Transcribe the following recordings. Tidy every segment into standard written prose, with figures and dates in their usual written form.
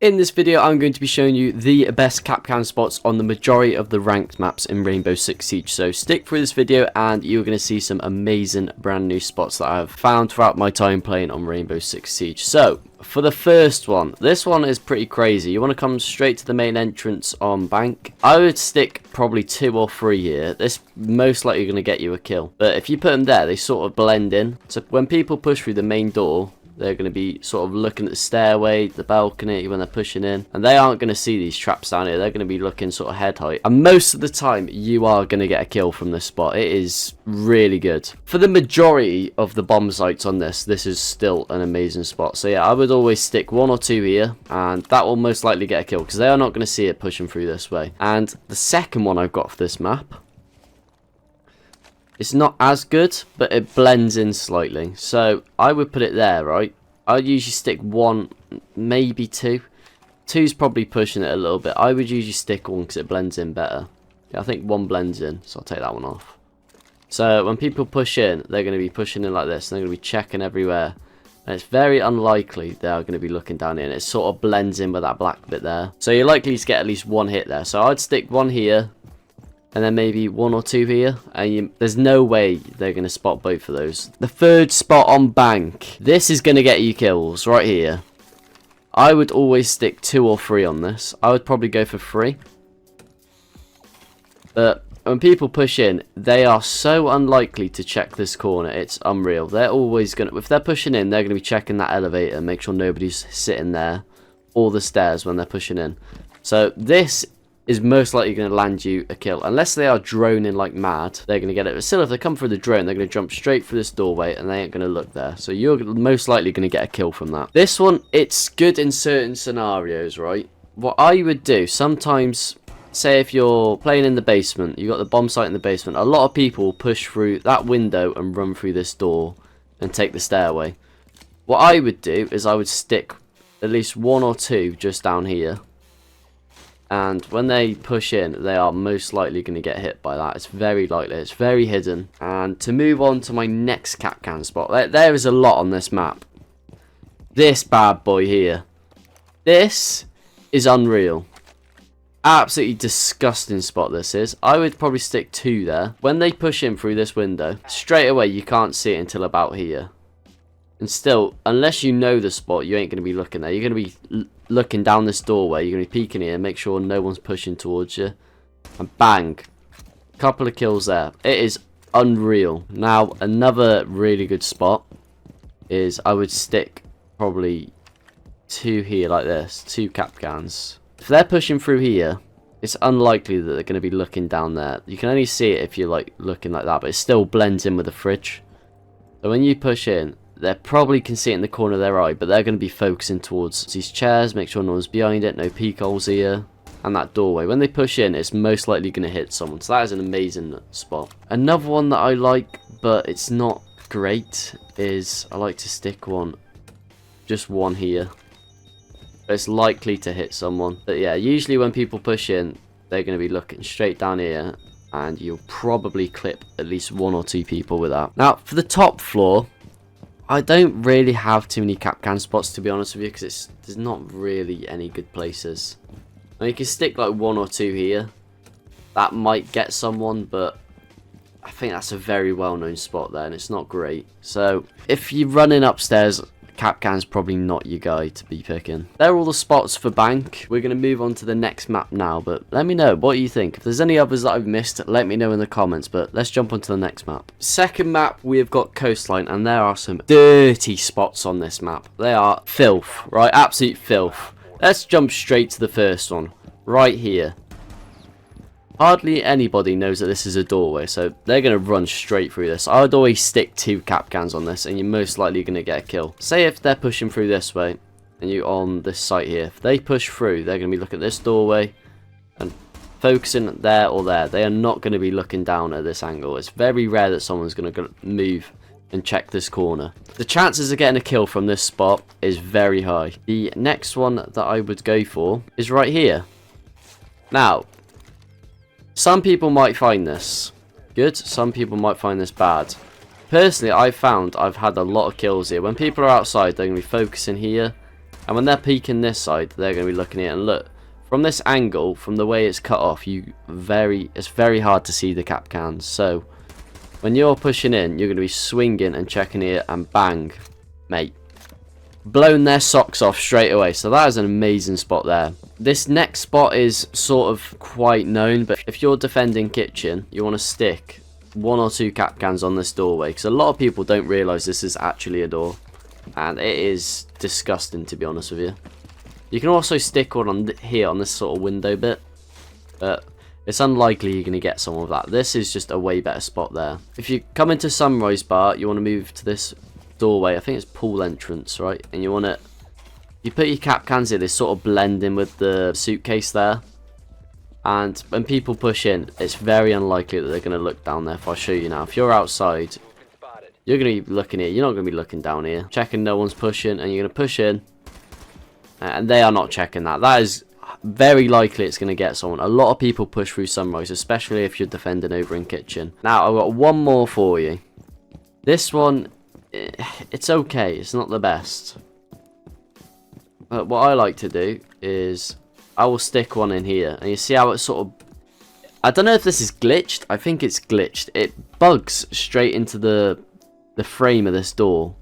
In this video, I'm going to be showing you the best Kapkan spots on the majority of the ranked maps in Rainbow Six Siege. So stick through this video and you're going to see some amazing brand new spots that I've found throughout my time playing on Rainbow Six Siege. So for the first one, this one is pretty crazy. You want to come straight to the main entrance on Bank. I would stick probably 2 or 3 here. This most likely going to get you a kill. But if you put them there, they sort of blend in. So when people push through the main door, they're going to be sort of looking at the stairway, the balcony when they're pushing in. And they aren't going to see these traps down here. They're going to be looking sort of head height. And most of the time, you are going to get a kill from this spot. It is really good. For the majority of the bomb sites on this is still an amazing spot. So yeah, I would always stick 1 or 2 here. And that will most likely get a kill because they are not going to see it pushing through this way. And the second one I've got for this map, it's not as good, but it blends in slightly. So I would put it there, right? I'd usually stick 1, maybe 2. 2's probably pushing it a little bit. I would usually stick 1 because it blends in better. Yeah, I think 1 blends in, so I'll take that one off. So when people push in, they're going to be pushing in like this. And they're going to be checking everywhere. And it's very unlikely they are going to be looking down here. And it sort of blends in with that black bit there. So you're likely to get at least 1 hit there. So I'd stick 1 here. And then maybe 1 or 2 here. And there's no way they're going to spot both of those. The third spot on Bank. This is going to get you kills right here. I would always stick 2 or 3 on this. I would probably go for 3. But when people push in, they are so unlikely to check this corner. It's unreal. They're always going to... If they're pushing in, they're going to be checking that elevator. Make sure nobody's sitting there. Or the stairs when they're pushing in. So this is most likely going to land you a kill. Unless they are droning like mad, they're going to get it. But still, if they come through the drone, they're going to jump straight through this doorway and they ain't going to look there. So you're most likely going to get a kill from that. This one, it's good in certain scenarios, right? What I would do, sometimes, say if you're playing in the basement, you've got the bomb site in the basement, a lot of people push through that window and run through this door and take the stairway. What I would do is I would stick at least 1 or 2 just down here. And when they push in, they are most likely going to get hit by that. It's very likely. It's very hidden. And to move on to my next Kapkan spot. There is a lot on this map. This bad boy here. This is unreal. Absolutely disgusting spot this is. I would probably stick 2 there. When they push in through this window, straight away you can't see it until about here. And still, unless you know the spot, you ain't going to be looking there. You're going to be looking down this doorway. You're going to be peeking here, make sure no one's pushing towards you. And bang. Couple of kills there. It is unreal. Now, another really good spot is I would stick probably 2 here like this. 2 Kapkans. If they're pushing through here, it's unlikely that they're going to be looking down there. You can only see it if you're like looking like that, but it still blends in with the fridge. So when you push in, they probably can see it in the corner of their eye, but they're going to be focusing towards these chairs, make sure no one's behind it, no peek holes here, and that doorway. When they push in, it's most likely going to hit someone, so that is an amazing spot. Another one that I like, but it's not great, is I like to stick just 1 here. It's likely to hit someone. But yeah, usually when people push in, they're going to be looking straight down here, and you'll probably clip at least 1 or 2 people with that. Now, for the top floor, I don't really have too many Kapkan spots, to be honest with you, because there's not really any good places. Now, you can stick like 1 or 2 here. That might get someone, but I think that's a very well-known spot there, and it's not great. So, if you're running upstairs, Kapkan's probably not your guy to be picking. They're all the spots for Bank. We're going to move on to the next map now, but let me know what you think. If there's any others that I've missed, let me know in the comments, but let's jump on to the next map. Second map, we have got Coastline, and there are some dirty spots on this map. They are filth, right? Absolute filth. Let's jump straight to the first one, right here. Hardly anybody knows that this is a doorway, so they're going to run straight through this. I would always stick 2 Kapkans on this, and you're most likely going to get a kill. Say if they're pushing through this way, and you're on this site here. If they push through, they're going to be looking at this doorway, and focusing there or there. They are not going to be looking down at this angle. It's very rare that someone's going to move and check this corner. The chances of getting a kill from this spot is very high. The next one that I would go for is right here. Now, some people might find this good, some people might find this bad. Personally, I've found I've had a lot of kills here. When people are outside, they're going to be focusing here, And when they're peeking this side, they're going to be looking at it. And look, from this angle, from the way it's cut off, it's very hard to see the Kapkans. So when you're pushing in, you're going to be swinging and checking here, and bang, mate. Blown their socks off straight away. So that is an amazing spot there. This next spot is sort of quite known, but if you're defending kitchen, you want to stick 1 or 2 Kapkans on this doorway, because a lot of people don't realise this is actually a door, and it is disgusting, to be honest with you. You can also stick one on here on this sort of window bit, but it's unlikely you're going to get some of that. This is just a way better spot there. If you come into Sunrise Bar, you want to move to this doorway. I think it's pool entrance, right? And you want to, you put your Kapkans here, they sort of blend in with the suitcase there. And when people push in, it's very unlikely that they're going to look down there. If I show you now, if you're outside, you're going to be looking here. You're not going to be looking down here, checking no one's pushing, and you're going to push in, and they are not checking that. That is very likely it's going to get someone. A lot of people push through Sunrise, especially if you're defending over in kitchen. Now, I've got one more for you. This one, it's okay. It's not the best. But what I like to do is I will stick one in here, and you see how it sort of, I don't know if this is glitched. I think it's glitched. It bugs straight into the frame of this door,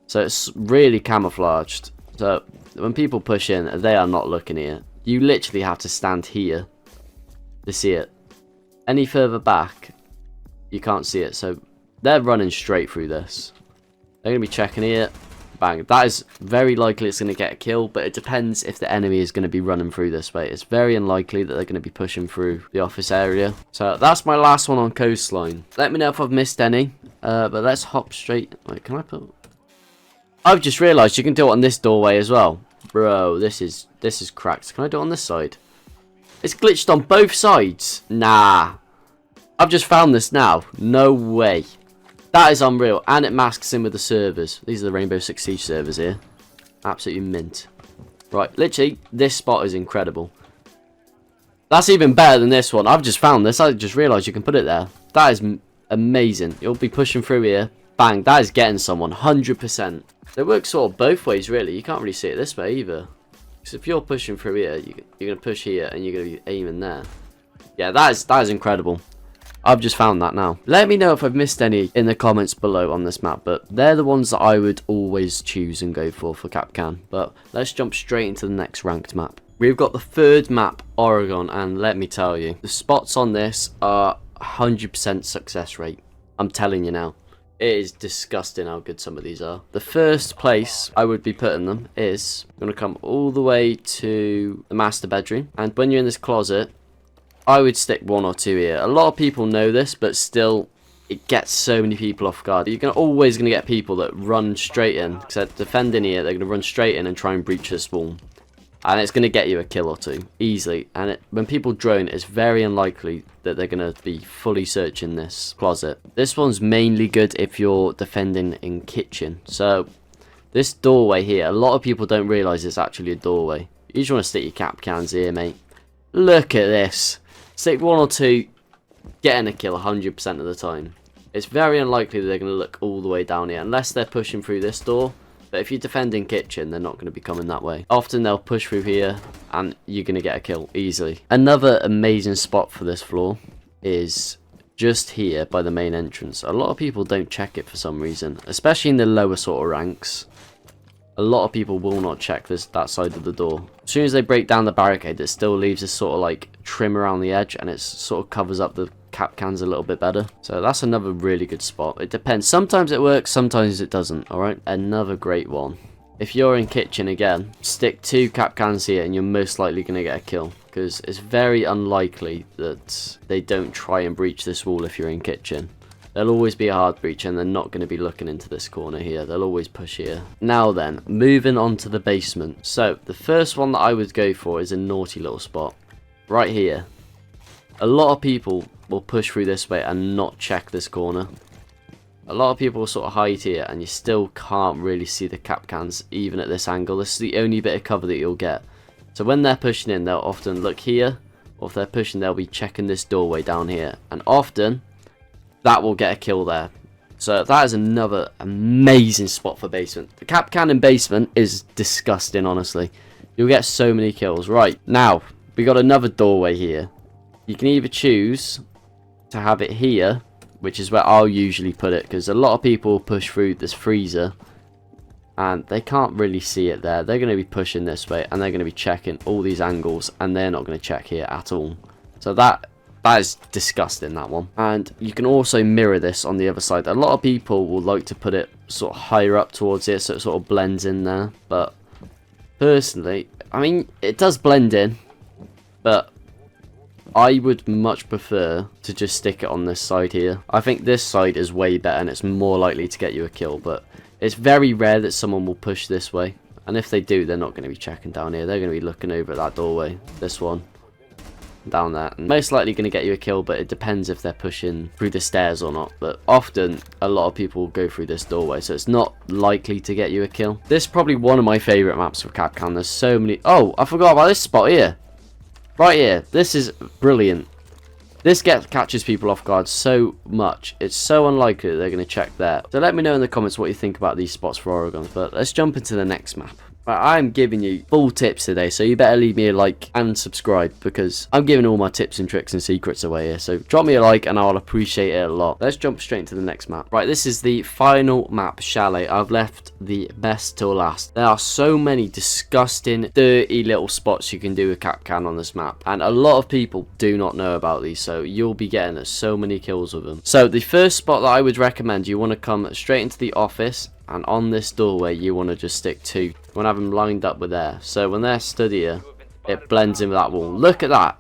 so it's really camouflaged. So when people push in, they are not looking here. You literally have to stand here to see it. Any further back, you can't see it. So they're running straight through this. They're going to be checking here. Bang. That is very likely it's going to get a kill, but it depends if the enemy is going to be running through this way. It's very unlikely that they're going to be pushing through the office area. So that's my last one on coastline. Let me know if I've missed any, but let's hop straight. Wait, can I put... I've just realised you can do it on this doorway as well. Bro, this is cracked. Can I do it on this side? It's glitched on both sides. Nah. I've just found this now. No way. That is unreal, and it masks in with the servers. These are the rainbowsix siege servers here. Absolutely mint. Right, literally, this spot is incredible. That's even better than this one. I've just found this. I just realised you can put it there. That is amazing. You'll be pushing through here. Bang, that is getting someone, 100%. It works sort of both ways, really. You can't really see it this way either. Because if you're pushing through here, you're going to push here, and you're going to be aiming there. Yeah, that is incredible. I've just found that now. Let me know if I've missed any in the comments below on this map, but they're the ones that I would always choose and go for Kapkan. But let's jump straight into the next ranked map. We've got the 3rd map, Oregon, and let me tell you, the spots on this are 100% success rate. I'm telling you now. It is disgusting how good some of these are. The first place I would be putting them is going to come all the way to the master bedroom, and when you're in this closet, I would stick 1 or 2 here. A lot of people know this, but still, it gets so many people off guard. You're always going to get people that run straight in. Because they're defending here, they're going to run straight in and try and breach this wall. And it's going to get you a kill or 2, easily. And when people drone, it's very unlikely that they're going to be fully searching this closet. This one's mainly good if you're defending in kitchen. So, this doorway here, a lot of people don't realise it's actually a doorway. You just want to stick your Kapkans here, mate. Look at this. Stick 1 or 2, getting a kill 100% of the time. It's very unlikely that they're going to look all the way down here, unless they're pushing through this door. But if you're defending kitchen, they're not going to be coming that way. Often they'll push through here, and you're going to get a kill easily. Another amazing spot for this floor is just here by the main entrance. A lot of people don't check it for some reason, especially in the lower sort of ranks. A lot of people will not check that side of the door. As soon as they break down the barricade, it still leaves this sort of like trim around the edge, and it sort of covers up the Kapkans a little bit better. So that's another really good spot. It depends. Sometimes it works, sometimes it doesn't. Alright, another great one. If you're in kitchen again, stick 2 Kapkans here and you're most likely going to get a kill. Because it's very unlikely that they don't try and breach this wall if you're in kitchen. There'll always be a hard breach, and they're not going to be looking into this corner here. They'll always push here. Now then, moving on to the basement. So, the first one that I would go for is a naughty little spot. Right here. A lot of people will push through this way and not check this corner. A lot of people will sort of hide here, and you still can't really see the Kapkans even at this angle. This is the only bit of cover that you'll get. So when they're pushing in, they'll often look here, or if they're pushing, they'll be checking this doorway down here. And often, that will get a kill there. So that is another amazing spot for basement. The Kapkan in basement is disgusting, honestly. You'll get so many kills. Right, now, we got another doorway here. You can either choose to have it here, which is where I'll usually put it, because a lot of people push through this freezer and they can't really see it there. They're going to be pushing this way and they're going to be checking all these angles, and they're not going to check here at all. So that is disgusting, that one. And you can also mirror this on the other side. A lot of people will like to put it sort of higher up towards it so it sort of blends in there, but personally, I mean, it does blend in, but I would much prefer to just stick it on this side here. I think this side is way better and it's more likely to get you a kill, but it's very rare that someone will push this way. And if they do, they're not going to be checking down here. They're going to be looking over at that doorway, this one, down there. And most likely going to get you a kill, but it depends if they're pushing through the stairs or not. But often, a lot of people will go through this doorway, so it's not likely to get you a kill. This is probably one of my favourite maps for Kapkan. There's so many... Oh, I forgot about this spot here. Right here. This is brilliant. This catches people off guard so much. It's so unlikely that they're going to check there. So let me know in the comments what you think about these spots for Oregon. But let's jump into the next map. I'm giving you full tips today, so you better leave me a like and subscribe, because I'm giving all my tips and tricks and secrets away here. So drop me a like and I'll appreciate it a lot. Let's jump straight into the next map. Right, this is the final map, Chalet. I've left the best till last. There are so many disgusting, dirty little spots you can do with Kapkan on this map, and a lot of people do not know about these, so you'll be getting so many kills with them. So the first spot that I would recommend, you want to come straight into the office, and on this doorway you want to just stick 2. You want to have them lined up with there, so when they're stood here, it blends in with that wall. Look at that.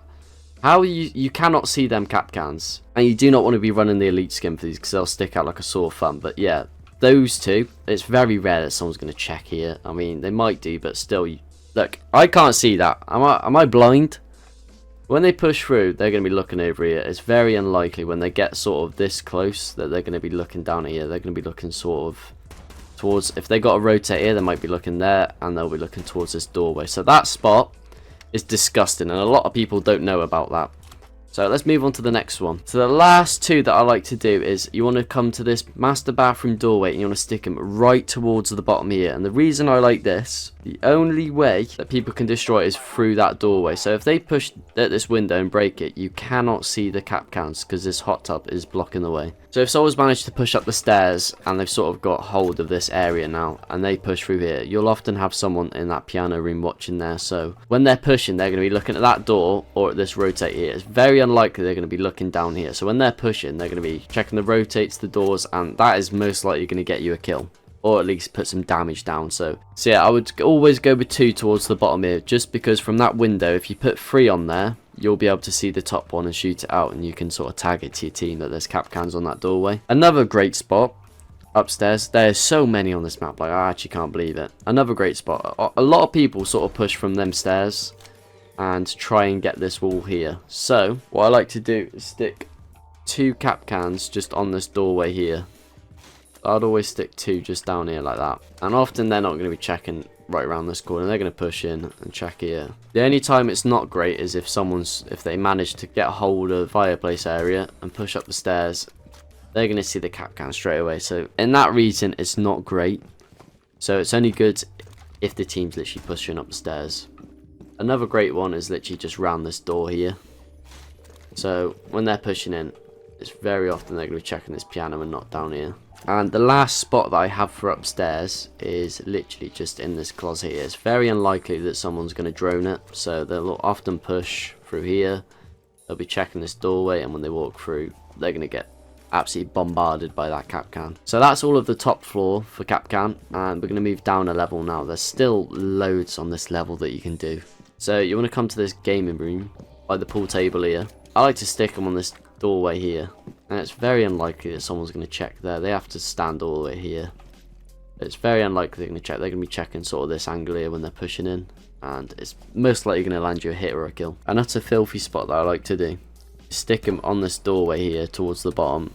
How you cannot see them Kapkans, and you do not want to be running the elite skin for these, because they'll stick out like a sore thumb. But yeah, those 2, it's very rare that someone's going to check here. I mean, they might do, but still, look, I can't see that. Am I blind? When they push through, they're going to be looking over here. It's very unlikely when they get sort of this close that they're going to be looking down here. They're going to be looking sort of towards, if they got to rotate here, they might be looking there, and they'll be looking towards this doorway. So that spot is disgusting, and a lot of people don't know about that. So let's move on to the next one. So the last 2 that I like to do is, you want to come to this master bathroom doorway and you want to stick them right towards the bottom here. And the reason I like this, the only way that people can destroy it is through that doorway. So if they push at this window and break it, you cannot see the Kapkans because this hot tub is blocking the way. So if someone's managed to push up the stairs and they've sort of got hold of this area now and they push through here, you'll often have someone in that piano room watching there. So when they're pushing, they're going to be looking at that door or at this rotate here. It's very unlikely they're going to be looking down here. So when they're pushing, they're going to be checking the rotates, the doors, and that is most likely going to get you a kill, or at least put some damage down. So yeah, I would always go with 2 towards the bottom here, just because from that window, if you put 3 on there, you'll be able to see the top one and shoot it out, and you can sort of tag it to your team that there's Kapkans on that doorway. Another great spot, upstairs. There's so many on this map, like I actually can't believe it. Another great spot. A lot of people sort of push from them stairs and try and get this wall here. So what I like to do is stick 2 Kapkans just on this doorway here. I'd always stick 2 just down here like that, and often they're not going to be checking right around this corner. They're going to push in and check here. The only time it's not great is if they manage to get hold of the fireplace area and push up the stairs, they're going to see the Kapkan straight away. So in that region, it's not great. So it's only good if the team's literally pushing up the stairs. Another great one is literally just round this door here. So when they're pushing in, it's very often they're going to be checking this piano and not down here. And the last spot that I have for upstairs is literally just in this closet here. It's very unlikely that someone's going to drone it, so they'll often push through here. They'll be checking this doorway, and when they walk through, they're going to get absolutely bombarded by that Kapkan. So that's all of the top floor for Kapkan, and we're going to move down a level now. There's still loads on this level that you can do. So you want to come to this gaming room by the pool table here. I like to stick them on this doorway here, and it's very unlikely that someone's going to check there. They have to stand all the way here. It's very unlikely they're going to check. They're going to be checking sort of this angle here when they're pushing in, and it's most likely going to land you a hit or a kill. And that's a filthy spot that I like to do. Stick them on this doorway here towards the bottom.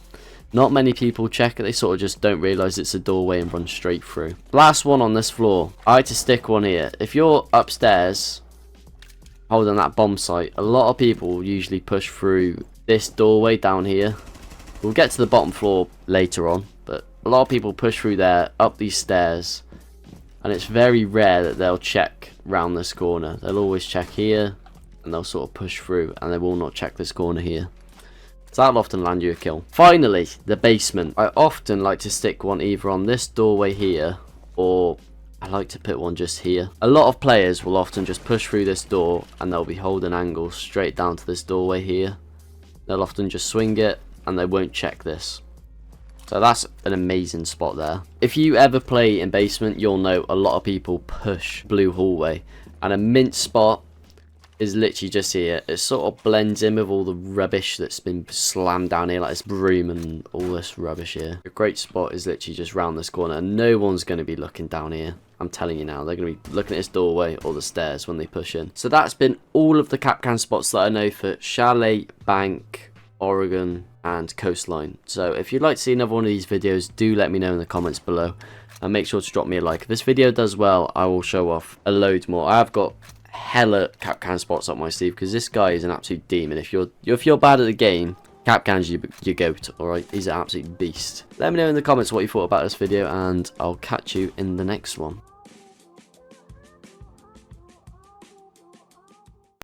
Not many people check it. They sort of just don't realise it's a doorway and run straight through. Last one on this floor. I like to stick one here. If you're upstairs holding that bomb site, a lot of people will usually push through this doorway down here. We'll get to the bottom floor later on, but A lot of people push through there, up these stairs, and it's very rare that they'll check round this corner. They'll always check here, and they'll sort of push through, and they will not check this corner here. So that'll often land you a kill. Finally, the basement. I often like to stick one either on this doorway here, or I like to put one just here. A lot of players will often just push through this door, and they'll be holding angles straight down to this doorway here. They'll often just swing it, and they won't check this. So that's an amazing spot there. If you ever play in basement, you'll know a lot of people push blue hallway. And a mint spot is literally just here. It sort of blends in with all the rubbish that's been slammed down here, like this broom and all this rubbish here. A great spot is literally just round this corner, and no one's going to be looking down here. I'm telling you now, they're going to be looking at this doorway or the stairs when they push in. So that's been all of the Kapkan spots that I know for Chalet, Bank, Oregon, and Coastline. So if you'd like to see another one of these videos, do let me know in the comments below, and make sure to drop me a like. If this video does well, I will show off a load more. I have got hella Kapkan spots up my sleeve, because this guy is an absolute demon. If you're bad at the game, Kapkan's your goat, alright? He's an absolute beast. Let me know in the comments what you thought about this video, and I'll catch you in the next one.